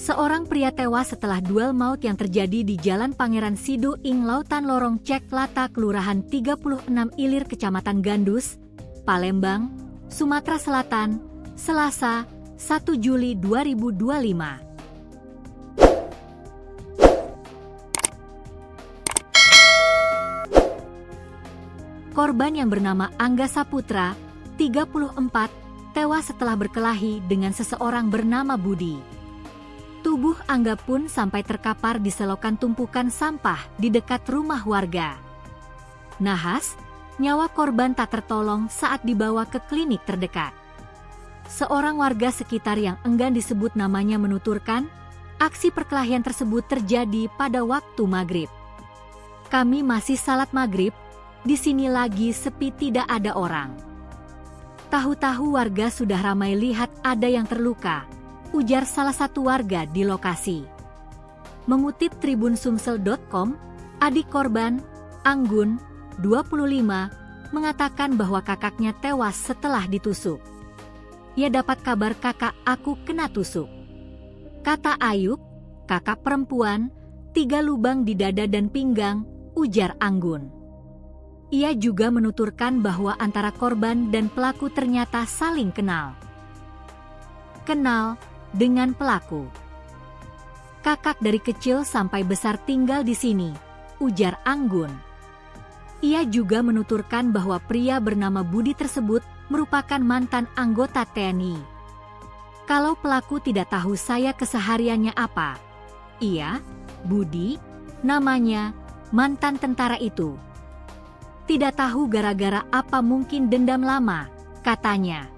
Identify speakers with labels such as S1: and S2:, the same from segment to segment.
S1: Seorang pria tewas setelah duel maut yang terjadi di Jalan Pangeran Sido ing Lautan Lorong Cek Lata Kelurahan 36 Ilir Kecamatan Gandus, Palembang, Sumatera Selatan, Selasa, 1 Juli 2025. Korban yang bernama Angga Saputra, 34, tewas setelah berkelahi dengan seseorang bernama Budi. Tubuh Angga pun sampai terkapar di selokan tumpukan sampah di dekat rumah warga. Nahas, nyawa korban tak tertolong saat dibawa ke klinik terdekat. Seorang warga sekitar yang enggan disebut namanya menuturkan, aksi perkelahian tersebut terjadi pada waktu maghrib. Kami masih salat maghrib, di sini lagi sepi tidak ada orang. Tahu-tahu warga sudah ramai lihat ada yang terluka, ujar salah satu warga di lokasi. Mengutip tribunsumsel.com, adik korban, Anggun, 25, mengatakan bahwa kakaknya tewas setelah ditusuk. Ia dapat kabar kakak aku kena tusuk. Kata Ayub, kakak perempuan, 3 lubang di dada dan pinggang, ujar Anggun. Ia juga menuturkan bahwa antara korban dan pelaku ternyata saling kenal. Kenal dengan pelaku. Kakak dari kecil sampai besar tinggal di sini, ujar Anggun. Ia juga menuturkan bahwa pria bernama Budi tersebut merupakan mantan anggota TNI. Kalau pelaku tidak tahu saya kesehariannya apa. Iya, Budi, namanya, mantan tentara itu. Tidak tahu gara-gara apa, mungkin dendam lama, katanya.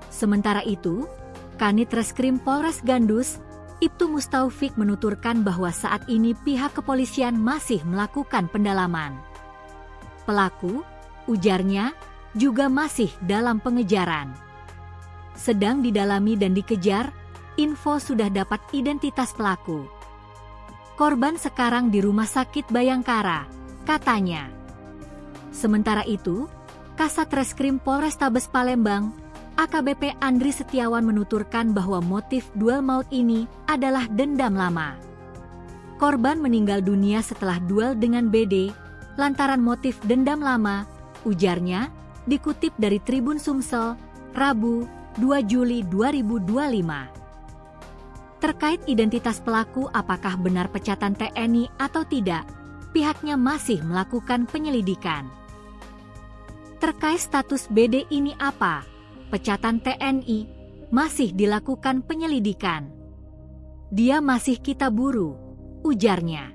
S1: Sementara itu, Kanit Reskrim Polres Gandus, Ibtu Mustaufik menuturkan bahwa saat ini pihak kepolisian masih melakukan pendalaman. Pelaku, ujarnya, juga masih dalam pengejaran. Sedang didalami dan dikejar, info sudah dapat identitas pelaku. Korban sekarang di Rumah Sakit Bayangkara, katanya. Sementara itu, Kasat Reskrim Polrestabes Palembang, AKBP Andri Setiawan menuturkan bahwa motif duel maut ini adalah dendam lama. Korban meninggal dunia setelah duel dengan BD, lantaran motif dendam lama, ujarnya, dikutip dari Tribun Sumsel, Rabu, 2 Juli 2025. Terkait identitas pelaku apakah benar pecatan TNI atau tidak, pihaknya masih melakukan penyelidikan. Terkait status BD ini apa? Pecatan TNI, masih dilakukan penyelidikan. Dia masih kita buru, ujarnya.